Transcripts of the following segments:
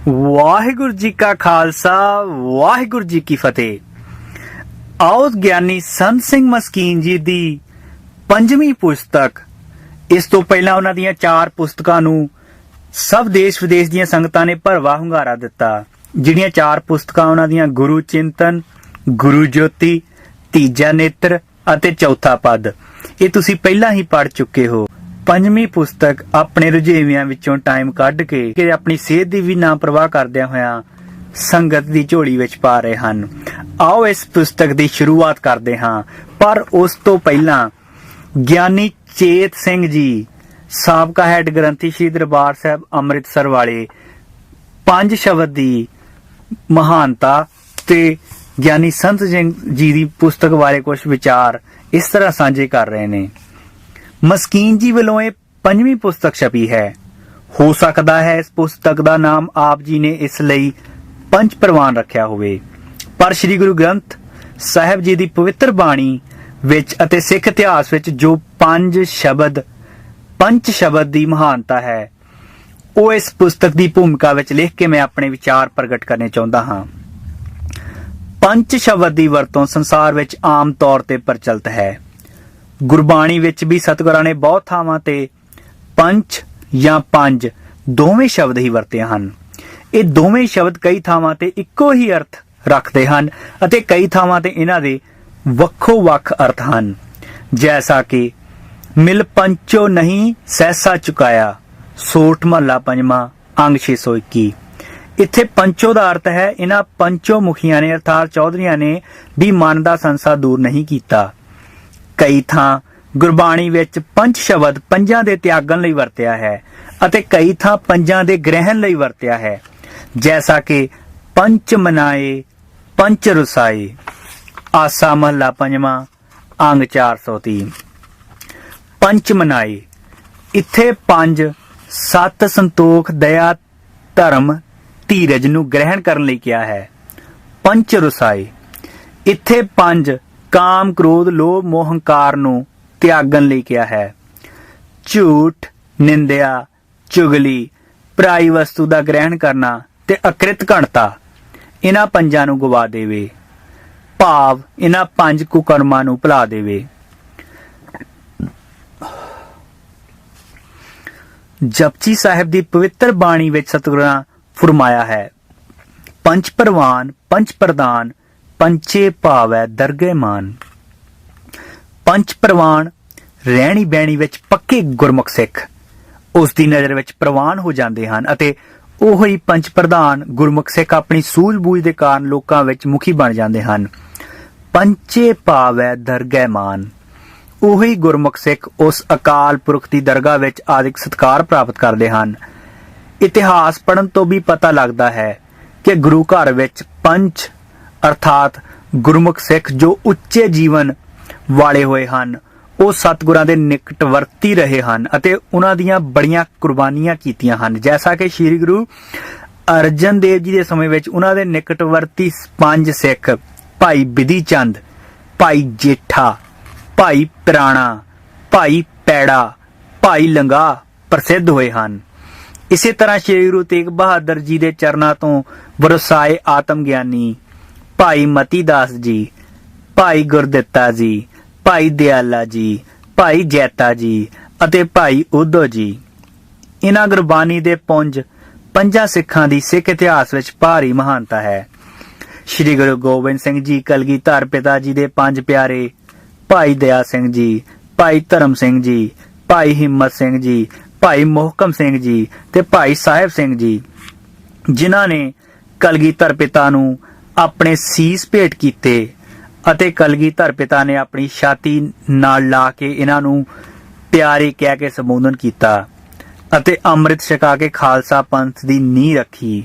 ਵਾਹਿਗੁਰੂ ਜੀ ਕਾ ਖਾਲਸਾ ਵਾਹਿਗੁਰੂ ਜੀ ਕੀ ਫਤਿਹ। ਆਓ ਗਿਆਨੀ ਸੰਤ ਸਿੰਘ ਮਸਕੀਨ ਜੀ ਦੀ 5ਵੀਂ ਪੁਸਤਕ, ਇਸ ਤੋਂ ਪਹਿਲਾਂ ਉਹਨਾਂ ਦੀਆਂ 4 ਪੁਸਤਕਾਂ ਨੂੰ ਸਭ ਦੇਸ਼ ਵਿਦੇਸ਼ ਦੀਆਂ ਸੰਗਤਾਂ ਨੇ ਭਰਵਾ ਹੁੰਗਾਰਾ ਦਿੱਤਾ। ਜਿਹੜੀਆਂ 4 ਪੁਸਤਕਾਂ ਉਹਨਾਂ ਦੀਆਂ ਗੁਰੂ ਚਿੰਤਨ, ਗੁਰੂ ਜੋਤੀ, ਤੀਜਾ ਨੇਤਰ ਅਤੇ ਚੌਥਾ ਪਦ, ਇਹ ਤੁਸੀਂ ਪਹਿਲਾਂ ਹੀ ਪੜ੍ਹ ਚੁੱਕੇ ਹੋ। 5ਵੀਂ ਪੁਸਤਕ ਆਪਣੇ ਰੁਝੇਵਿਆਂ ਵਿੱਚੋਂ ਟਾਈਮ ਕੱਢ ਕੇ ਆਪਣੀ ਸਿਹਤ ਦੀ ਵੀ ਨਾ ਪਰਵਾਹ ਕਰਦਿਆਂ ਹੋਇਆਂ ਸੰਗਤ ਦੀ ਝੋਲੀ ਵਿੱਚ ਪਾ ਰਹੇ ਹਨ। ਆਓ ਇਸ ਪੁਸਤਕ ਦੀ ਸ਼ੁਰੂਆਤ ਕਰਦੇ ਹਾਂ, ਪਰ ਉਸ ਤੋਂ ਪਹਿਲਾਂ ਗਿਆਨੀ ਚੇਤ ਸਿੰਘ ਜੀ, ਸਾਬਕਾ ਹੈਡ ਗ੍ਰੰਥੀ ਸ਼੍ਰੀ ਦਰਬਾਰ ਸਾਹਿਬ ਅੰਮ੍ਰਿਤਸਰ ਵਾਲੇ, 5 ਸ਼ਬਦ ਦੀ ਮਹਾਨਤਾ ਤੇ ਗਿਆਨੀ ਸੰਤ ਸਿੰਘ ਜੀ ਦੀ ਪੁਸਤਕ ਬਾਰੇ ਕੁਝ ਵਿਚਾਰ ਇਸ ਤਰ੍ਹਾਂ ਸਾਂਝੇ ਕਰ ਰਹੇ ਨੇ। ਮਸਕੀਨ ਜੀ ਵੱਲੋਂ ਇਹ 5ਵੀਂ ਪੁਸਤਕ ਛਪੀ ਹੈ। ਹੋ ਸਕਦਾ ਹੈ ਇਸ ਪੁਸਤਕ ਦਾ ਨਾਮ ਆਪ ਜੀ ਨੇ ਇਸ ਲਈ ਪੰਜ ਪ੍ਰਵਾਨ ਰੱਖਿਆ ਹੋਵੇ, ਪਰ ਸ੍ਰੀ ਗੁਰੂ ਗ੍ਰੰਥ ਸਾਹਿਬ ਜੀ ਦੀ ਪਵਿੱਤਰ ਬਾਣੀ ਵਿੱਚ ਅਤੇ ਸਿੱਖ ਇਤਿਹਾਸ ਵਿੱਚ ਜੋ ਪੰਜ ਸ਼ਬਦ ਦੀ ਮਹਾਨਤਾ ਹੈ, ਉਹ ਇਸ ਪੁਸਤਕ ਦੀ ਭੂਮਿਕਾ ਵਿੱਚ ਲਿਖ ਕੇ ਮੈਂ ਆਪਣੇ ਵਿਚਾਰ ਪ੍ਰਗਟ ਕਰਨੇ ਚਾਹੁੰਦਾ ਹਾਂ। ਪੰਜ ਸ਼ਬਦ ਦੀ ਵਰਤੋਂ ਸੰਸਾਰ ਵਿੱਚ ਆਮ ਤੌਰ ਤੇ ਪ੍ਰਚਲਿਤ ਹੈ। ਗੁਰਬਾਣੀ ਵਿੱਚ ਵੀ ਸਤਿਗੁਰਾਂ ਨੇ ਬਹੁਤ ਥਾਵਾਂ ਤੇ ਪੰਜ ਜਾਂ ਪੰਜ ਦੋਵੇਂ ਸ਼ਬਦ ਹੀ ਵਰਤੇ ਹਨ। ਇਹ ਦੋਵੇਂ ਸ਼ਬਦ ਕਈ ਥਾਵਾਂ ਤੇ ਇੱਕੋ ਹੀ ਅਰਥ ਰੱਖਦੇ ਹਨ ਅਤੇ ਕਈ ਥਾਵਾਂ ਤੇ ਇਹਨਾਂ ਦੇ ਵੱਖੋ ਵੱਖ ਅਰਥ ਹਨ। ਜੈਸਾ ਕਿ ਮਿਲ ਪੰਚੋ ਨਹੀਂ ਸਹਿਸਾ ਚੁਕਾਇਆ, ਸੋਠ ਮਹੱਲਾ 5 ਅੰਗ 621। ਇੱਥੇ ਪੰਚੋ ਦਾ ਅਰਥ ਹੈ ਇਹਨਾਂ ਪੰਚੋ ਮੁਖੀਆਂ ਨੇ ਅਰਥਾਤ ਚੌਧਰੀਆਂ ਨੇ ਵੀ ਮਨ ਦਾ ਸੰਸਾ ਦੂਰ ਨਹੀਂ ਕੀਤਾ। ਕਈ ਥਾਂ ਗੁਰਬਾਣੀ ਵਿੱਚ ਪੰਜ ਸ਼ਬਦ ਪੰਜਾਂ ਦੇ ਤਿਆਗਣ ਲਈ ਵਰਤਿਆ ਹੈ ਅਤੇ ਕਈ ਥਾਂ ਪੰਜਾਂ ਦੇ ਗ੍ਰਹਿਣ ਲਈ ਵਰਤਿਆ ਹੈ। ਜੈਸਾ ਕਿ ਪੰਚ ਮਨਾਏ ਪੰਚ ਰੁਸਾਏ, ਆਸਾ ਮਹੱਲਾ 5 ਅੰਗ 430। ਪੰਚ ਮਨਾਏ, ਇੱਥੇ 5 ਸੱਤ, ਸੰਤੋਖ, ਦਇਆ, ਧਰਮ, ਧੀਰਜ ਨੂੰ ਗ੍ਰਹਿਣ ਕਰਨ ਲਈ ਕਿਹਾ ਹੈ। ਪੰਚ ਰੁਸਾਏ, ਇੱਥੇ 5 ਕਾਮ, ਕ੍ਰੋਧ, ਲੋਭ, ਮੋਹ, ਹੰਕਾਰ ਨੂੰ ਤਿਆਗਣ ਲਈ ਕਿਹਾ ਹੈ। ਝੂਠ, ਨਿੰਦਿਆ, ਚੁਗਲੀ, ਪਰਾਈ ਵਸਤੂ ਦਾ ਗ੍ਰਹਿਣ ਕਰਨਾ ਤੇ ਅਕ੍ਰਿਤ ਘਣਤਾ, ਇਹਨਾਂ ਪੰਜਾਂ ਨੂੰ ਗਵਾ ਦੇਵੇ, ਭਾਵ ਇਹਨਾਂ 5 ਕੁਕਰਮਾਂ ਨੂੰ ਭੁਲਾ ਦੇਵੇ। ਜਪਜੀ ਸਾਹਿਬ ਦੀ ਪਵਿੱਤਰ ਬਾਣੀ ਵਿੱਚ ਸਤਿਗੁਰਾਂ ਫਰਮਾਇਆ ਹੈ, ਪੰਜ ਪ੍ਰਵਾਨ ਪੰਜ ਪ੍ਰਦਾਨ, ਪੰਚੇ ਭਾਵੈ ਦਰਗਹਿ ਮਾਨ। ਪੰਜ ਪ੍ਰਵਾਨ ਰਹਿਣੀ ਬਹਿਣੀ ਵਿੱਚ ਪੱਕੇ ਗੁਰਮੁਖ ਸਿੱਖ ਉਸ ਦੀ ਨਜ਼ਰ ਵਿੱਚ ਪ੍ਰਵਾਨ ਹੋ ਜਾਂਦੇ ਹਨ ਅਤੇ ਉਹੀ ਪੰਜ ਪ੍ਰਧਾਨ ਗੁਰਮੁਖ ਸਿੱਖ ਆਪਣੀ ਸੂਝ-ਬੂਝ ਦੇ ਕਾਰਨ ਲੋਕਾਂ ਵਿੱਚ ਮੁਖੀ ਬਣ ਜਾਂਦੇ ਹਨ। ਪੰਚੇ ਭਾਵੈ ਦਰਗਹਿ ਮਾਨ, ਉਹੀ ਗੁਰਮੁਖ ਸਿੱਖ ਉਸ ਅਕਾਲ ਪੁਰਖ ਦੀ ਦਰਗਾਹ ਵਿੱਚ ਆਦਿਕ ਸਤਿਕਾਰ ਪ੍ਰਾਪਤ ਕਰਦੇ ਹਨ। ਇਤਿਹਾਸ ਪੜ੍ਹਨ ਤੋਂ ਵੀ ਪਤਾ ਲੱਗਦਾ ਹੈ ਕਿ ਗੁਰੂ ਘਰ ਵਿੱਚ ਪੰਜ ਅਰਥਾਤ ਗੁਰਮੁਖ ਸਿੱਖ ਜੋ ਉੱਚੇ ਜੀਵਨ ਵਾਲੇ ਹੋਏ ਹਨ, ਉਹ ਸਤਿਗੁਰਾਂ ਦੇ ਨਿਕਟਵਰਤੀ ਰਹੇ ਹਨ ਅਤੇ ਉਹਨਾਂ ਦੀਆਂ ਬੜੀਆਂ ਕੁਰਬਾਨੀਆਂ ਕੀਤੀਆਂ ਹਨ। ਜੈਸਾ ਕਿ ਸ੍ਰੀ ਗੁਰੂ ਅਰਜਨ ਦੇਵ ਜੀ ਦੇ ਸਮੇਂ ਵਿੱਚ ਉਹਨਾਂ ਦੇ ਨਿਕਟਵਰਤੀ 5 ਸਿੱਖ ਭਾਈ ਬਿਧੀ ਚੰਦ, ਭਾਈ ਜੇਠਾ, ਭਾਈ ਪਿਰਾਣਾ, ਭਾਈ ਪੈੜਾ, ਭਾਈ ਲੰਗਾ ਪ੍ਰਸਿੱਧ ਹੋਏ ਹਨ। ਇਸੇ ਤਰ੍ਹਾਂ ਸ੍ਰੀ ਗੁਰੂ ਤੇਗ ਬਹਾਦਰ ਜੀ ਦੇ ਚਰਨਾਂ ਤੋਂ ਵਰਸਾਏ ਆਤਮ ਗਿਆਨੀ ਭਾਈ ਮਤੀ ਦਾਸ ਜੀ, ਭਾਈ ਗੁਰਦਿੱਤਾ ਜੀ, ਭਾਈ ਦਿਆਲਾ ਜੀ, ਭਾਈ ਜੈਤਾ ਜੀ ਅਤੇ ਭਾਈ ਉਧੋ ਜੀ, ਇਹਨਾਂ ਗੁਰਬਾਣੀ ਦੇ ਪੁੰਜ ਪੰਜਾਂ ਸਿੱਖਾਂ ਦੀ ਸਿੱਖ ਇਤਿਹਾਸ ਵਿੱਚ ਭਾਰੀ ਮਹਾਨਤਾ ਹੈ। ਸ੍ਰੀ ਗੁਰੂ ਗੋਬਿੰਦ ਸਿੰਘ ਜੀ ਕਲਗੀਧਰ ਪਿਤਾ ਜੀ ਦੇ 5 ਪਿਆਰੇ ਭਾਈ ਦਇਆ ਸਿੰਘ ਜੀ, ਭਾਈ ਧਰਮ ਸਿੰਘ ਜੀ, ਭਾਈ ਹਿੰਮਤ ਸਿੰਘ ਜੀ, ਭਾਈ ਮੋਹਕਮ ਸਿੰਘ ਜੀ ਤੇ ਭਾਈ ਸਾਹਿਬ ਸਿੰਘ ਜੀ, ਜਿਨ੍ਹਾਂ ਨੇ ਕਲਗੀਧਰ ਪਿਤਾ ਨੂੰ ਆਪਣੇ ਸੀਸ ਭੇਟ ਕੀਤੇ ਅਤੇ ਕਲਗੀਧਰ ਪਿਤਾ ਨੇ ਆਪਣੀ ਛਾਤੀ ਨਾਲ ਲਾ ਕੇ ਇਹਨਾਂ ਨੂੰ ਪਿਆਰੇ ਕਹਿ ਕੇ ਸੰਬੋਧਨ ਕੀਤਾ ਅਤੇ ਅੰਮ੍ਰਿਤ ਛਕਾ ਕੇ ਖਾਲਸਾ ਪੰਥ ਦੀ ਨੀਂਹ ਰੱਖੀ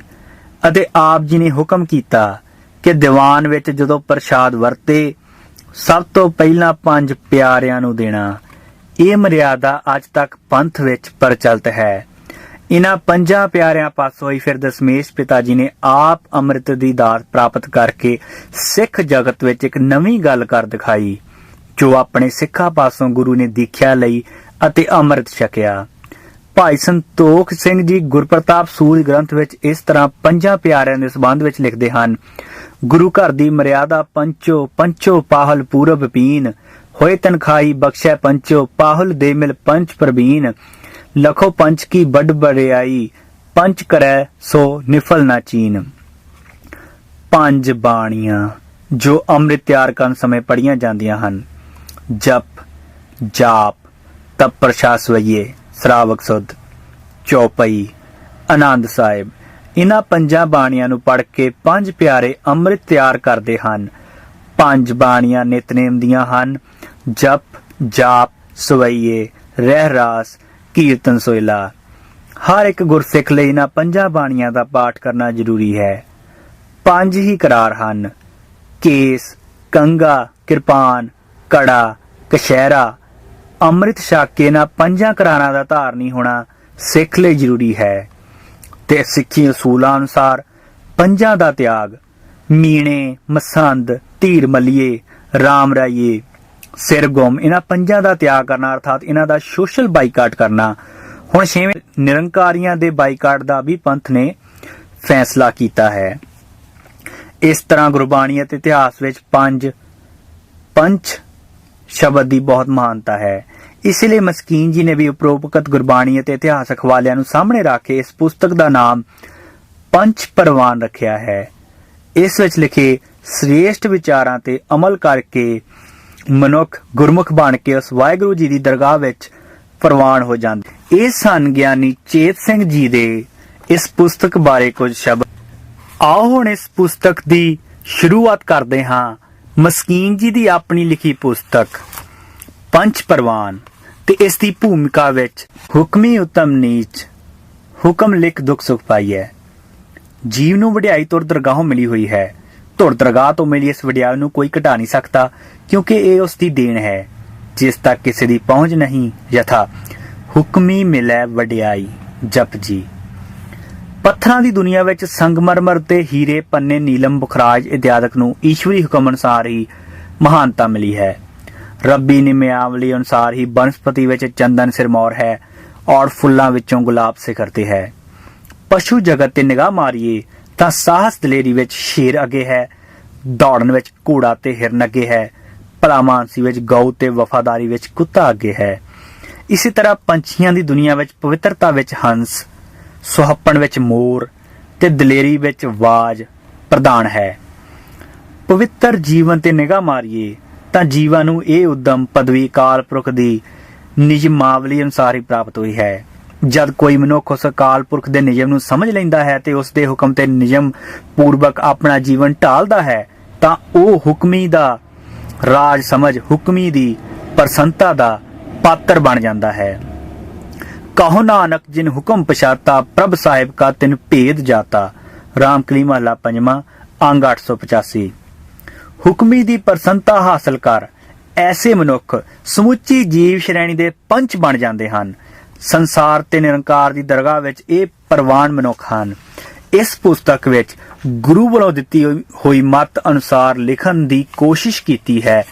ਅਤੇ ਆਪ ਜੀ ਨੇ ਹੁਕਮ ਕੀਤਾ ਕਿ ਦੀਵਾਨ ਵਿੱਚ ਜਦੋਂ ਪ੍ਰਸ਼ਾਦ ਵਰਤੇ ਸਭ ਤੋਂ ਪਹਿਲਾਂ 5 ਪਿਆਰਿਆਂ ਨੂੰ ਦੇਣਾ। ਇਹ ਮਰਿਆਦਾ ਅੱਜ ਤੱਕ ਪੰਥ ਵਿੱਚ ਪ੍ਰਚਲਿਤ ਹੈ। ਇਹਨਾਂ 5 ਪਿਆਰਿਆਂ ਪਾਸੋਂ ਹੀ ਫਿਰ ਦਸ਼ਮੇਸ਼ ਪਿਤਾ ਜੀ ਨੇ ਆਪ ਅੰਮ੍ਰਿਤ ਦੀ ਦਾਤ ਪ੍ਰਾਪਤ ਕਰਕੇ ਸਿੱਖ ਜਗਤ ਵਿੱਚ ਇੱਕ ਨਵੀਂ ਗੱਲ ਕਰ ਦਿਖਾਈ, ਜੋ ਆਪਣੇ ਸਿੱਖਾਂ ਪਾਸੋਂ ਗੁਰੂ ਨੇ ਦੀਖਿਆ ਲਈ ਅਤੇ ਅੰਮ੍ਰਿਤ ਛਕਿਆ। ਭਾਈ ਸੰਤੋਖ ਸਿੰਘ ਜੀ ਗੁਰਪ੍ਰਤਾਪ ਸੂਰਜ ਗ੍ਰੰਥ ਵਿੱਚ ਇਸ ਤਰ੍ਹਾਂ ਪੰਜਾਂ ਪਿਆਰਿਆਂ ਦੇ ਸੰਬੰਧ ਵਿੱਚ ਲਿਖਦੇ ਹਨ। ਗੁਰੂ ਘਰ ਦੀ ਮਰਿਆਦਾ ਪੰਚੋ, ਪੰਚੋ ਪਾਹਲ ਪੂਰਬ ਪੀਨ, ਹੋਏ ਤਨਖਾਈ ਬਖਸ਼ੈ ਪੰਚੋ, ਪਾਹੁਲ ਦੇ ਮਿਲ ਪੰਚ ਪ੍ਰਬੀਨ, ਲਖੋ ਪੰਚ ਕੀ ਵੱਡ ਵਡਿਆਈ, ਪੰਚ ਕਰੈ ਸੋ ਨਿਫਲ ਨਾ ਚੀਨ। ਪੰਜ ਬਾਣੀਆਂ ਜੋ ਅੰਮ੍ਰਿਤ ਤਿਆਰ ਕਰਨ ਸਮੇਂ ਪੜ੍ਹੀਆਂ ਜਾਂਦੀਆਂ ਹਨ। ਜਪ, ਜਾਪ, ਤਪ ਪ੍ਰਸ਼ਾਦ ਸਵਈਏ, ਸ਼ਰਾਵਕ ਸੁਧ, ਚੌਪਈ, ਆਨੰਦ ਸਾਹਿਬ। ਇਹਨਾਂ ਪੰਜਾਂ ਬਾਣੀਆਂ ਨੂੰ ਪੜ੍ਹ ਕੇ ਪੰਜ ਪਿਆਰੇ ਅੰਮ੍ਰਿਤ ਤਿਆਰ ਕਰਦੇ ਹਨ। ਪੰਜ ਬਾਣੀਆਂ ਨਿਤਨੇਮ ਦੀਆਂ ਹਨ। ਜਪ, ਜਾਪ, ਸਵਈਏ, ਰਹਿਰਾਸ, ਕੀਰਤਨ ਸੋਹਿਲਾ। ਹਰ ਇੱਕ ਗੁਰਸਿੱਖ ਲਈ ਇਹਨਾਂ ਪੰਜਾਂ ਬਾਣੀਆਂ ਦਾ ਪਾਠ ਕਰਨਾ ਜ਼ਰੂਰੀ ਹੈ। ਪੰਜ ਹੀ ਕਰਾਰ ਹਨ: ਕੇਸ, ਕੰਘਾ, ਕਿਰਪਾਨ, ਕੜਾ, ਕਛਹਿਰਾ। ਅੰਮ੍ਰਿਤ ਛਕ ਕੇ ਇਹਨਾਂ ਪੰਜਾਂ ਕਰਾਰਾਂ ਦਾ ਧਾਰਨੀ ਹੋਣਾ ਸਿੱਖ ਲਈ ਜ਼ਰੂਰੀ ਹੈ। ਤੇ ਸਿੱਖੀ ਅਸੂਲਾਂ ਅਨੁਸਾਰ ਪੰਜਾਂ ਦਾ ਤਿਆਗ: ਮੀਣੇ, ਮਸੰਦ, ਧੀਰ ਮੱਲੀਏ, ਰਾਮ ਰਾਈਏ, ਸਿਰ ਗੁੰਮ। ਇਹਨਾਂ ਪੰਜਾਂ ਦਾ ਤਿਆਗ ਕਰਨਾ ਅਰਥਾਤ ਇਹਨਾਂ ਦਾ ਸੋਸ਼ਲ ਬਾਈਕਾਟ ਕਰਨਾ। ਹੁਣ ਛੇਵੇਂ ਨਿਰੰਕਾਰੀਆਂ ਦੇ ਬਾਈਕਾਟ ਦਾ ਵੀ ਪੰਥ ਨੇ ਫੈਸਲਾ ਕੀਤਾ ਹੈ। ਇਸ ਤਰ੍ਹਾਂ ਗੁਰਬਾਣੀ ਅਤੇ ਇਤਿਹਾਸ ਵਿੱਚ ਪੰਚ ਸ਼ਬਦ ਦੀ ਬਹੁਤ ਮਹਾਨਤਾ ਹੈ। ਇਸ ਲਈ ਮਸਕੀਨ ਜੀ ਨੇ ਵੀ ਉਪਰੋਕਤ ਗੁਰਬਾਣੀ ਅਤੇ ਇਤਿਹਾਸਕ ਹਵਾਲਿਆਂ ਨੂੰ ਸਾਹਮਣੇ ਰੱਖ ਕੇ ਇਸ ਪੁਸਤਕ ਦਾ ਨਾਮ ਪੰਚ ਪਰਵਾਨ ਰੱਖਿਆ ਹੈ। ਇਸ ਵਿੱਚ ਲਿਖੇ ਸ੍ਰੇਸ਼ਟ ਵਿਚਾਰਾਂ ਤੇ ਅਮਲ ਕਰਕੇ ਮਨੁੱਖ ਗੁਰਮੁਖ ਬਣ ਕੇ ਉਸ ਵਾਹਿਗੁਰੂ ਜੀ ਦੀ ਦਰਗਾਹ ਵਿੱਚ ਪ੍ਰਵਾਨ ਹੋ ਜਾਂਦੇ। ਇਹ ਸਨ ਗਿਆਨੀ ਚੇਤ ਸਿੰਘ ਜੀ ਦੇ ਇਸ ਪੁਸਤਕ ਬਾਰੇ ਕੁਝ ਸ਼ਬਦ। ਆਓ ਹੁਣ ਇਸ ਪੁਸਤਕ ਦੀ ਸ਼ੁਰੂਆਤ ਕਰਦੇ ਹਾਂ। ਮਸਕੀਨ ਜੀ ਦੀ ਆਪਣੀ ਲਿਖੀ ਪੁਸਤਕ ਪੰਚ ਪਰਵਾਨ ਤੇ ਇਸ ਦੀ ਭੂਮਿਕਾ ਵਿੱਚ ਹੁਕਮੀ ਉਤਮ ਨੀਚ, ਹੁਕਮ ਲਿਖ ਦੁੱਖ ਸੁਖ ਪਾਈਐ। ਜੀਵ ਨੂੰ ਵਡਿਆਈ ਤੁਰ ਦਰਗਾਹੋਂ ਮਿਲੀ ਹੋਈ ਹੈ। ਧੁਰ ਦਰਗਾਹ ਤੋਂ ਮਿਲੀ ਇਸ ਵਡਿਆਈ ਨੂੰ ਕੋਈ ਘਟਾ ਨਹੀਂ ਸਕਦਾ, ਕਿਉਂਕਿ ਇਹ ਉਸ ਦੀ ਦੇਣ ਹੈ ਜਿਸ ਤੱਕ ਕਿਸੇ ਦੀ ਪਹੁੰਚ ਨਹੀਂ। ਯਥਾ ਹੁਕਮੀ ਮਿਲੈ ਵਡਿਆਈ। ਜਪ ਜੀ। ਪੱਥਰਾਂ ਦੀ ਦੁਨੀਆ ਵਿੱਚ ਸੰਗਮਰਮਰ ਤੇ ਹੀਰੇ, ਪੰਨੇ, ਨੀਲਮ, ਬੁਖਰਾਜ ਇਤਿਆਦਿਕ ਨੂੰ ਈਸ਼ਵਰੀ ਹੁਕਮ ਅਨੁਸਾਰ ਹੀ ਮਹਾਨਤਾ ਮਿਲੀ ਹੈ। ਰੱਬੀ ਨਿਯਮਾਵਲੀ ਅਨੁਸਾਰ ਹੀ ਬਨਸਪਤੀ ਵਿੱਚ ਚੰਦਨ ਸਿਰਮੌਰ ਹੈ ਔਰ ਫੁੱਲਾਂ ਵਿੱਚੋਂ ਗੁਲਾਬ ਸਿਖਰ ਤੇ ਹੈ। ਪਸ਼ੂ ਜਗਤ ਤੇ ਨਿਗਾਹ ਮਾਰੀਏ ਤਾਂ ਸਾਹਸ ਦਲੇਰੀ ਵਿੱਚ ਸ਼ੇਰ ਅੱਗੇ ਹੈ, ਦੌੜਨ ਵਿੱਚ ਘੋੜਾ ਤੇ ਹਿਰਨ ਅੱਗੇ ਹੈ, ਭਲਾਮਾਨਸੀ ਵਿੱਚ ਗਊ ਤੇ ਵਫਾਦਾਰੀ ਵਿੱਚ ਕੁੱਤਾ ਅੱਗੇ ਹੈ। ਇਸੇ ਤਰ੍ਹਾਂ ਪੰਛੀਆਂ ਦੀ ਦੁਨੀਆ ਵਿੱਚ ਪਵਿੱਤਰਤਾ ਵਿੱਚ ਹੰਸ, ਸੁਹੱਪਣ ਵਿੱਚ ਮੋਰ ਤੇ ਦਲੇਰੀ ਵਿੱਚ ਵਾਜ ਪ੍ਰਧਾਨ ਹੈ। ਪਵਿੱਤਰ ਜੀਵਨ ਤੇ ਨਿਗਾਹ ਮਾਰੀਏ ਤਾਂ ਜੀਵਾਂ ਨੂੰ ਇਹ ਉਦਮ ਪਦਵੀ ਅਕਾਲ ਪੁਰਖ ਦੀ ਨਿਯਮਾਵਲੀ ਅਨੁਸਾਰ ਹੀ ਪ੍ਰਾਪਤ ਹੋਈ ਹੈ। ਜਦ ਕੋਈ ਮਨੁੱਖ ਉਸ ਅਕਾਲ ਪੁਰਖ ਦੇ ਨਿਯਮ ਨੂੰ ਸਮਝ ਲੈਂਦਾ ਹੈ ਤੇ ਉਸ ਦੇ ਹੁਕਮ ਤੇ ਨਿਯਮ ਪੂਰਵਕ ਆਪਣਾ ਜੀਵਨ ਢਾਲਦਾ ਹੈ ਤਾਂ ਉਹ ਹੁਕਮੀ ਦਾ ਰਾਜ ਸਮਝ ਹੁਕਮੀ ਦੀ ਪ੍ਰਸੰਨਤਾ ਦਾ ਪਾਤਰ ਬਣ ਜਾਂਦਾ ਹੈ। ਕਹੋ ਨਾਨਕ ਜਿਨ ਹੁਕਮ ਪਛਾਤਾ, ਪ੍ਰਭ ਸਾਹਿਬ ਕਾ ਤਿਨ ਭੇਦ ਜਾਤਾ। ਰਾਮਕਲੀ ਮਹਲਾ ਪੰਜਵਾਂ, ਅੰਗ 885। ਹੁਕਮੀ ਦੀ ਪ੍ਰਸੰਨਤਾ ਹਾਸਲ ਕਰ ਐਸੇ ਮਨੁੱਖ ਸਮੁੱਚੀ ਜੀਵ ਸ਼੍ਰੇਣੀ ਦੇ ਪੰਚ ਬਣ ਜਾਂਦੇ ਹਨ। ਸੰਸਾਰ ਤੇ ਨਿਰੰਕਾਰ ਦੀ ਦਰਗਾਹ ਵਿੱਚ ਇਹ ਪ੍ਰਵਾਨ ਮਨੁੱਖ ਹਨ। ਇਸ ਪੁਸਤਕ ਵਿੱਚ ਗੁਰੂ ਵੱਲੋਂ ਦਿੱਤੀ ਹੋਈ ਮੱਤ ਅਨੁਸਾਰ ਲਿਖਣ ਦੀ ਕੋਸ਼ਿਸ਼ ਕੀਤੀ ਹੈ,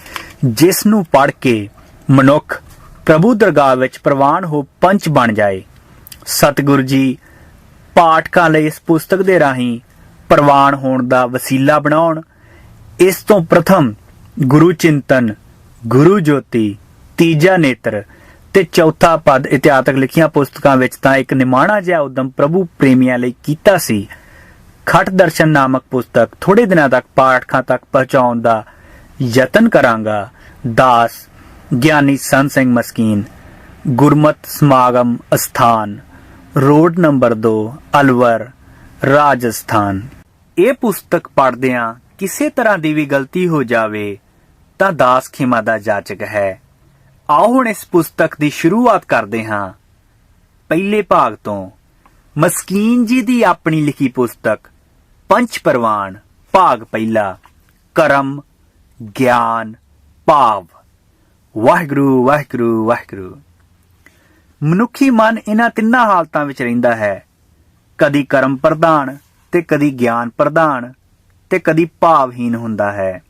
ਜਿਸ ਨੂੰ ਪੜ੍ਹ ਕੇ ਮਨੁੱਖ ਪ੍ਰਭੂ ਦਰਗਾਹ ਵਿੱਚ ਪ੍ਰਵਾਨ ਹੋ ਪੰਚ ਬਣ ਜਾਏ। ਸਤਿਗੁਰੂ ਜੀ ਪਾਠਕਾਂ ਲਈ ਇਸ ਪੁਸਤਕ ਦੇ ਰਾਹੀਂ ਪ੍ਰਵਾਨ ਹੋਣ ਦਾ ਵਸੀਲਾ ਬਣਾਉਣ। ਇਸ ਤੋਂ ਪ੍ਰਥਮ ਗੁਰੂ ਚਿੰਤਨ, ਗੁਰੂ ਜੋਤੀ, ਤੀਜਾ ਨੇਤਰ ਤੇ ਚੌਥਾ ਪਦ ਇਤਿਹਾਸਕ ਲਿਖੀਆਂ ਪੁਸਤਕਾਂ ਵਿੱਚ ਤਾਂ ਇੱਕ ਨਿਮਾਣਾ ਜਿਹਾ ਉਦਮ ਪ੍ਰਭੂ ਪ੍ਰੇਮੀਆਂ ਲਈ ਕੀਤਾ ਸੀ। ਖਟ ਦਰਸ਼ਨ ਨਾਮਕ ਪੁਸਤਕ ਥੋੜੇ ਦਿਨਾਂ ਤੱਕ ਪਾਠਕਾਂ ਤੱਕ ਪਹੁੰਚਾਉਣ ਦਾ ਯਤਨ ਕਰਾਂਗਾ। ਦਾਸ ਗਿਆਨੀ ਸੰਤ ਸਿੰਘ ਮਸਕੀਨ, ਗੁਰਮਤ ਸਮਾਗਮ ਅਸਥਾਨ, ਰੋਡ ਨੰਬਰ 2, ਅਲਵਰ, ਰਾਜਸਥਾਨ। ਇਹ ਪੁਸਤਕ ਪੜ੍ਹਦਿਆਂ ਕਿਸੇ ਤਰ੍ਹਾਂ ਦੀ ਵੀ ਗਲਤੀ ਹੋ ਜਾਵੇ ਤਾਂ ਦਾਸ ਖਿਮਾ ਦਾ ਜਾਚਕ ਹੈ। ਆਓ ਹੁਣ ਇਸ ਪੁਸਤਕ ਦੀ ਸ਼ੁਰੂਆਤ ਕਰਦੇ ਹਾਂ। ਪਹਿਲੇ ਭਾਗ ਤੋਂ ਮਸਕੀਨ ਜੀ ਦੀ ਆਪਣੀ ਲਿਖੀ ਪੁਸਤਕ ਪੰਚ ਪਰਵਾਨ, ਭਾਗ ਪਹਿਲਾ, ਕਰਮ, ਗਿਆਨ, ਭਾਵ। ਵਾਹਿਗੁਰੂ ਵਾਹਿਗੁਰੂ ਵਾਹਿਗੁਰੂ। ਮਨੁੱਖੀ ਮਨ ਇਹਨਾਂ ਤਿੰਨਾਂ ਹਾਲਤਾਂ ਵਿੱਚ ਰਹਿੰਦਾ ਹੈ, ਕਦੀ ਕਰਮ ਪ੍ਰਧਾਨ ਤੇ ਕਦੀ ਗਿਆਨ ਪ੍ਰਧਾਨ ਤੇ ਕਦੀ ਭਾਵਹੀਨ ਹੁੰਦਾ ਹੈ।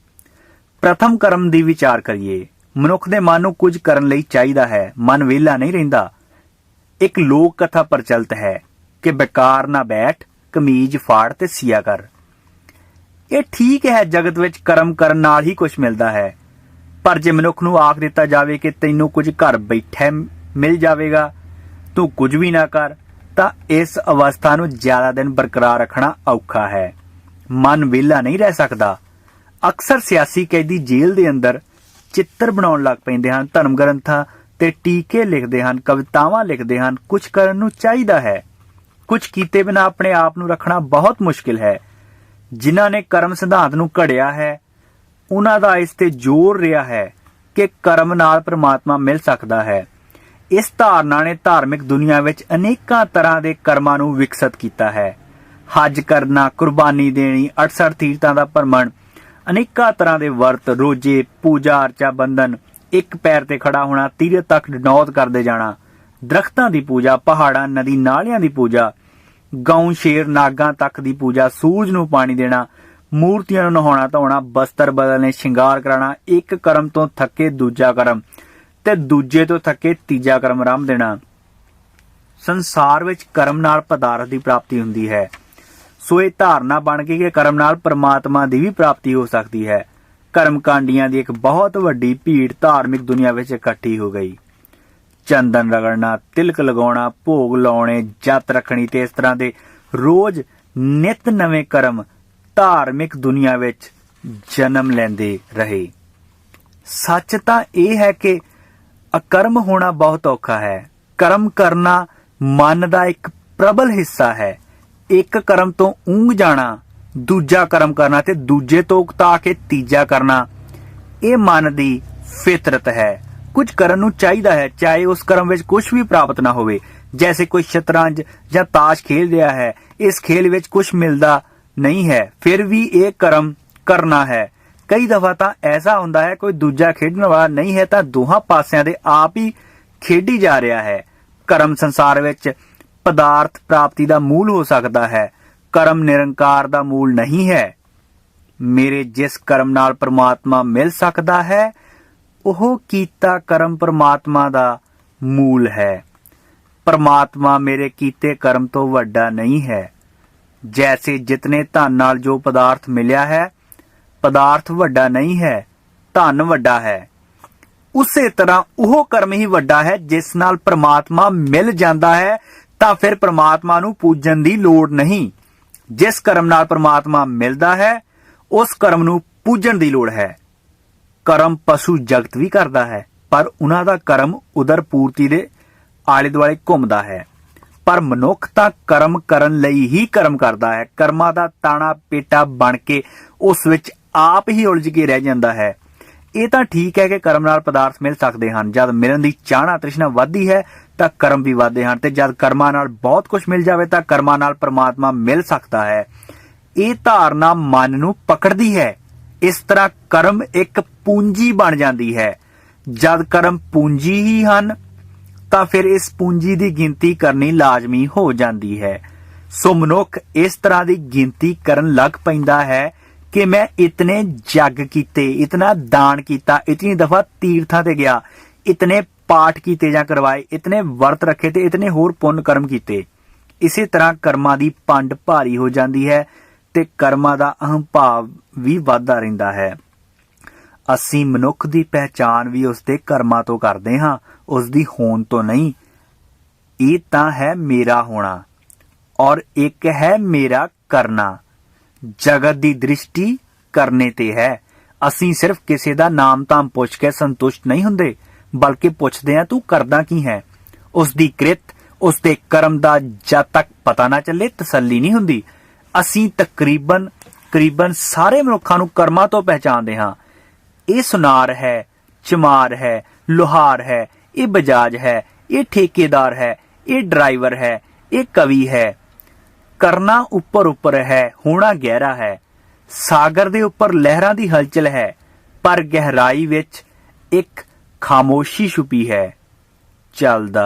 ਪ੍ਰਥਮ ਕਰਮ ਦੀ ਵਿਚਾਰ ਕਰੀਏ। ਮਨੁੱਖ ਦੇ ਮਨ ਨੂੰ ਕੁਝ ਕਰਨ ਲਈ ਚਾਹੀਦਾ ਹੈ। ਮਨ ਵਿਹਲਾ ਨਹੀਂ ਰਹਿੰਦਾ। एक लोक कथा प्रचलित है कि बेकार ना बैठ कमीज फाड़ ते सिया कर। ਇਹ ਠੀਕ ਹੈ, ਜਗਤ ਵਿੱਚ ਕਰਮ ਕਰਨ ਨਾਲ ਹੀ ਕੁਝ ਮਿਲਦਾ ਹੈ, ਪਰ ਜੇ ਮਨੁੱਖ ਨੂੰ ਆਖ ਦਿੱਤਾ ਜਾਵੇ ਕਿ ਤੈਨੂੰ ਕੁਝ ਘਰ ਬੈਠੇ ਮਿਲ ਜਾਵੇਗਾ, ਤੂੰ ਕੁਝ ਵੀ ਨਾ ਕਰ, ਤਾਂ ਇਸ ਅਵਸਥਾ ਨੂੰ ਜ਼ਿਆਦਾ ਦਿਨ ਬਰਕਰਾਰ ਰੱਖਣਾ ਔਖਾ ਹੈ। ਮਨ ਵਿਹਲਾ ਨਹੀਂ ਰਹਿ ਸਕਦਾ। ਅਕਸਰ ਸਿਆਸੀ ਕੈਦੀ ਜੇਲ੍ਹ ਦੇ ਅੰਦਰ ਚਿੱਤਰ ਬਣਾਉਣ ਲੱਗ ਪੈਂਦੇ ਹਨ, ਧਰਮ ਗ੍ਰੰਥਾਂ ਤੇ ਟੀਕੇ ਲਿਖਦੇ ਹਨ, ਕਵਿਤਾਵਾਂ ਲਿਖਦੇ ਹਨ। ਕੁਝ ਕਰਨ ਨੂੰ ਚਾਹੀਦਾ ਹੈ, ਕੁਝ ਕੀਤੇ ਬਿਨਾਂ ਆਪਣੇ ਆਪ ਨੂੰ ਰੱਖਣਾ ਬਹੁਤ ਮੁਸ਼ਕਿਲ ਹੈ। ਜਿਨ੍ਹਾਂ ਨੇ ਕਰਮ ਸਿਧਾਂਤ ਨੂੰ ਘੜਿਆ ਹੈ, ਉਹਨਾਂ ਦਾ ਇਸ ਤੇ ਜ਼ੋਰ ਰਿਹਾ ਹੈ ਕਿ ਕਰਮ ਨਾਲ ਪ੍ਰਮਾਤਮਾ ਮਿਲ ਸਕਦਾ ਹੈ। ਇਸ ਧਾਰਨਾ ਨੇ ਧਾਰਮਿਕ ਦੁਨੀਆ ਵਿੱਚ ਅਨੇਕਾਂ ਤਰ੍ਹਾਂ ਦੇ ਕਰਮਾਂ ਨੂੰ ਵਿਕਸਿਤ ਕੀਤਾ ਹੈ। ਹੱਜ ਕਰਨਾ, ਕੁਰਬਾਨੀ ਦੇਣੀ, 68 ਤੀਰਥਾਂ ਦਾ ਭਰਮਣ, ਅਨੇਕਾਂ ਤਰ੍ਹਾਂ ਦੇ ਵਰਤ, ਰੋਜੇ, ਪੂਜਾ ਅਰਚਾ, ਬੰਧਨ, ਇੱਕ ਪੈਰ ਤੇ ਖੜਾ ਹੋਣਾ, ਤੀਰਥ ਤੱਕ ਡਨੌਤ ਕਰਦੇ ਜਾਣਾ, ਦਰਖਤਾਂ ਦੀ ਪੂਜਾ, ਪਹਾੜਾਂ, ਨਦੀ ਨਾਲਿਆਂ ਦੀ ਪੂਜਾ, ਗਊ, ਸ਼ੇਰ, ਨਾਗਾਂ ਤੱਕ ਦੀ ਪੂਜਾ, ਸੂਰਜ ਨੂੰ ਪਾਣੀ ਦੇਣਾ, ਮੂਰਤੀਆਂ ਨੂੰ ਨਹਾਉਣਾ ਧੋਣਾ, ਬਸਤਰ ਬਦਲਣੇ, ਸ਼ਿੰਗਾਰ ਕਰਾਉਣਾ, ਇੱਕ ਕਰਮ ਤੋਂ ਥੱਕੇ ਦੂਜਾ ਕਰਮ ਤੇ ਦੂਜੇ ਤੋਂ ਥੱਕੇ ਤੀਜਾ ਕਰਮ ਆਰੰਭ ਦੇਣਾ। ਸੰਸਾਰ ਵਿੱਚ ਕਰਮ ਨਾਲ ਪਦਾਰਥ ਦੀ ਪ੍ਰਾਪਤੀ ਹੁੰਦੀ ਹੈ, ਸੋ ਇਹ ਧਾਰਨਾ ਬਣ ਗਈ ਕਿ ਕਰਮ ਨਾਲ ਪਰਮਾਤਮਾ ਦੀ ਵੀ ਪ੍ਰਾਪਤੀ ਹੋ ਸਕਦੀ ਹੈ। ਕਰਮਕਾਂਡੀਆਂ ਦੀ ਇੱਕ ਬਹੁਤ ਵੱਡੀ ਭੀੜ ਧਾਰਮਿਕ ਦੁਨੀਆ ਵਿੱਚ ਇਕੱਠੀ ਹੋ ਗਈ। ਚੰਦਨ ਰਗੜਨਾ, ਤਿਲਕ ਲਗਾਉਣਾ, ਭੋਗ ਲਾਉਣੇ, ਜੱਤ ਰੱਖਣੀ ਤੇ ਇਸ ਤਰ੍ਹਾਂ ਦੇ ਰੋਜ਼ ਨਿਤ ਨਵੇਂ ਕਰਮ ਧਾਰਮਿਕ ਦੁਨੀਆ ਵਿੱਚ ਜਨਮ ਲੈਂਦੇ ਰਹੇ। ਸੱਚ ਤਾਂ ਇਹ ਹੈ ਕਿ ਅਕਰਮ ਹੋਣਾ ਬਹੁਤ ਔਖਾ ਹੈ। ਕਰਮ ਕਰਨਾ ਮਨ ਦਾ ਇੱਕ ਪ੍ਰਬਲ ਹਿੱਸਾ ਹੈ। ਇੱਕ ਕਰਮ ਤੋਂ ਊਂਘ ਜਾਣਾ, ਦੂਜਾ ਕਰਮ ਕਰਨਾ ਤੇ ਦੂਜੇ ਤੋਂ ਉਕਤਾ ਕੇ ਤੀਜਾ ਕਰਨਾ, ਇਹ ਮਨ ਦੀ ਫਿਤਰਤ ਹੈ। ਕੁਝ ਕਰਨ ਨੂੰ ਚਾਹੀਦਾ ਹੈ, ਚਾਹੇ ਉਸ ਕਰਮ ਵਿੱਚ ਕੁਝ ਵੀ ਪ੍ਰਾਪਤ ਨਾ ਹੋਵੇ। ਜੈਸੇ ਕੋਈ ਸ਼ਤਰੰਜ ਜਾਂ ਤਾਸ਼ ਖੇਲ ਰਿਹਾ ਹੈ, ਇਸ ਖੇਲ ਵਿੱਚ ਕੁਝ ਮਿਲਦਾ ਨਹੀਂ ਹੈ, ਫਿਰ ਵੀ ਇਹ ਕਰਮ ਕਰਨਾ ਹੈ। ਕਈ ਦਫਾ ਤਾਂ ਐਸਾ ਹੁੰਦਾ ਹੈ ਕੋਈ ਦੂਜਾ ਖੇਡਣ ਵਾਲਾ ਨਹੀਂ ਹੈ ਤਾਂ ਦੋਹਾਂ ਪਾਸਿਆਂ ਦੇ ਆਪ ਹੀ ਖੇਡੀ ਜਾ ਰਿਹਾ ਹੈ। ਕਰਮ ਸੰਸਾਰ ਵਿੱਚ ਪਦਾਰਥ ਪ੍ਰਾਪਤੀ ਦਾ ਮੂਲ ਹੋ ਸਕਦਾ ਹੈ, ਕਰਮ ਨਿਰੰਕਾਰ ਦਾ ਮੂਲ ਨਹੀਂ ਹੈ। ਮੇਰੇ ਜਿਸ ਕਰਮ ਨਾਲ ਪ੍ਰਮਾਤਮਾ ਮਿਲ ਸਕਦਾ ਹੈ, ਉਹ ਕੀਤਾ ਕਰਮ ਪ੍ਰਮਾਤਮਾ ਦਾ ਮੂਲ ਹੈ। ਪ੍ਰਮਾਤਮਾ ਮੇਰੇ ਕੀਤੇ ਕਰਮ ਤੋਂ ਵੱਡਾ ਨਹੀਂ ਹੈ। ਜੈਸੇ ਜਿਤਨੇ ਧਨ ਨਾਲ ਜੋ ਪਦਾਰਥ ਮਿਲਿਆ ਹੈ, ਪਦਾਰਥ ਵੱਡਾ ਨਹੀਂ ਹੈ, ਧਨ ਵੱਡਾ ਹੈ। ਉਸੇ ਤਰ੍ਹਾਂ ਉਹ ਕਰਮ ਹੀ ਵੱਡਾ ਹੈ ਜਿਸ ਨਾਲ ਪ੍ਰਮਾਤਮਾ ਮਿਲ ਜਾਂਦਾ ਹੈ, ਤਾਂ ਫਿਰ ਪ੍ਰਮਾਤਮਾ ਨੂੰ ਪੂਜਣ ਦੀ ਲੋੜ ਨਹੀਂ। ਜਿਸ ਕਰਮ ਨਾਲ ਪ੍ਰਮਾਤਮਾ ਮਿਲਦਾ ਹੈ, ਉਸ ਕਰਮ ਨੂੰ ਪੂਜਣ ਦੀ ਲੋੜ ਹੈ। ਕਰਮ ਪਸ਼ੂ ਜਗਤ ਵੀ ਕਰਦਾ ਹੈ, ਪਰ ਉਹਨਾਂ ਦਾ ਕਰਮ ਉਦਰ ਪੂਰਤੀ ਦੇ ਆਲੇ ਦੁਆਲੇ ਘੁੰਮਦਾ ਹੈ। ਪਰ ਮਨੁੱਖ ਤਾਂ ਕਰਮ ਕਰਨ ਲਈ ਹੀ ਕਰਮ ਕਰਦਾ ਹੈ। ਕਰਮਾਂ ਦਾ ਤਾਣਾ ਪੇਟਾ ਬਣ ਕੇ ਉਸ ਵਿੱਚ ਆਪ ਹੀ ਉਲਝ ਕੇ ਰਹਿ ਜਾਂਦਾ ਹੈ। ਇਹ ਤਾਂ ਠੀਕ ਹੈ ਕਿ ਕਰਮ ਨਾਲ ਪਦਾਰਥ ਮਿਲ ਸਕਦੇ ਹਨ। ਜਦ ਮਿਲਣ ਦੀ ਚਾਹਨਾ ਤ੍ਰਿਸ਼ਨਾ ਵੱਧਦੀ ਹੈ ਤਾਂ ਕਰਮ ਵੀ ਵੱਧਦੇ ਹਨ, ਤੇ ਜਦ ਕਰਮਾਂ ਨਾਲ ਬਹੁਤ ਕੁਝ ਮਿਲ ਜਾਵੇ ਤਾਂ ਕਰਮਾਂ ਨਾਲ ਪ੍ਰਮਾਤਮਾ ਮਿਲ ਸਕਦਾ ਹੈ। ਇਹ ਧਾਰਨਾ ਮਨ ਨੂੰ ਪਕੜਦੀ ਹੈ। ਇਸ ਤਰ੍ਹਾਂ ਕਰਮ ਇੱਕ ਪੂੰਜੀ ਬਣ ਜਾਂਦੀ ਹੈ। ਜਦ ਕਰਮ ਪੂੰਜੀ ਹੀ ਹਨ ਤਾਂ ਫਿਰ ਇਸ ਪੂੰਜੀ ਦੀ ਗਿਣਤੀ ਕਰਨੀ ਲਾਜ਼ਮੀ ਹੋ ਜਾਂਦੀ ਹੈ। ਸੋ ਮਨੁੱਖ ਇਸ ਤਰ੍ਹਾਂ ਦੀ ਗਿਣਤੀ ਕਰਨ ਲੱਗ ਪੈਂਦਾ ਹੈ ਕਿ ਮੈਂ ਇਤਨੇ ਜੱਗ ਕੀਤੇ, ਇਤਨਾ ਦਾਨ ਕੀਤਾ, ਇਤਨੀ ਦਫਾ ਤੀਰਥਾਂ ਤੇ ਗਿਆ, ਇਤਨੇ ਪਾਠ ਕੀਤੇ ਜਾਂ ਕਰਵਾਏ, ਇਤਨੇ ਵਰਤ ਰੱਖੇ ਤੇ ਇਤਨੇ ਹੋਰ ਪੁੰਨ ਕਰਮ ਕੀਤੇ। ਇਸੇ ਤਰ੍ਹਾਂ ਕਰਮਾਂ ਦੀ ਪੰਡ ਭਾਰੀ ਹੋ ਜਾਂਦੀ ਹੈ ਤੇ ਕਰਮਾਂ ਦਾ ਅਹੰ ਭਾਵ ਵੀ ਵੱਧਦਾ ਰਹਿੰਦਾ ਹੈ। ਅਸੀਂ ਮਨੁੱਖ ਦੀ ਪਹਿਚਾਣ ਵੀ ਉਸਦੇ ਕਰਮਾਂ ਤੋਂ ਕਰਦੇ ਹਾਂ, ਉਸਦੀ ਹੋਂਦ ਤੋਂ ਨਹੀਂ। ਇਹ ਤਾਂ ਹੈ ਮੇਰਾ ਹੋਣਾ ਔਰ ਇੱਕ ਹੈ ਮੇਰਾ ਕਰਨਾ। ਜਗਤ ਦੀ ਦ੍ਰਿਸ਼ਟੀ ਕਰਨੇ ਤੇ ਹੈ। ਅਸੀਂ ਸਿਰਫ ਕਿਸੇ ਦਾ ਨਾਮ ਧਾਮ ਪੁੱਛ ਕੇ ਸੰਤੁਸ਼ਟ ਨਹੀਂ ਹੁੰਦੇ, ਬਲਕਿ ਪੁੱਛਦੇ ਹਾਂ ਤੂੰ ਕਰਦਾ ਕੀ ਹੈ। ਉਸਦੀ ਕ੍ਰਿਤ, ਉਸਦੇ ਕਰਮ ਦਾ ਜਦ ਤੱਕ ਪਤਾ ਨਾ ਚੱਲੇ ਤਸੱਲੀ ਨਹੀਂ ਹੁੰਦੀ। ਅਸੀਂ ਤਕਰੀਬਨ ਸਾਰੇ ਮਨੁੱਖਾਂ ਨੂੰ ਕਰਮਾਂ ਤੋਂ ਪਹਿਚਾਣਦੇ ਹਾਂ। ਇਹ ਸੁਨਾਰ ਹੈ, ਚਮਾਰ ਹੈ, ਲੋਹਾਰ ਹੈ, ਇਹ ਬਜਾਜ ਹੈ, ਇਹ ਠੇਕੇਦਾਰ ਹੈ, ਇਹ ਡਰਾਈਵਰ ਹੈ, ਇਹ ਕਵੀ ਹੈ। ਕਰਨਾ ਉੱਪਰ ਹੈ, ਹੋਣਾ ਗਹਿਰਾ ਹੈ। ਸਾਗਰ ਦੇ ਉੱਪਰ ਲਹਿਰਾਂ ਦੀ ਹਲਚਲ ਹੈ, ਪਰ ਗਹਿਰਾਈ ਵਿੱਚ ਇੱਕ ਖਾਮੋਸ਼ੀ ਛੁਪੀ ਹੈ। ਚੱਲਦਾ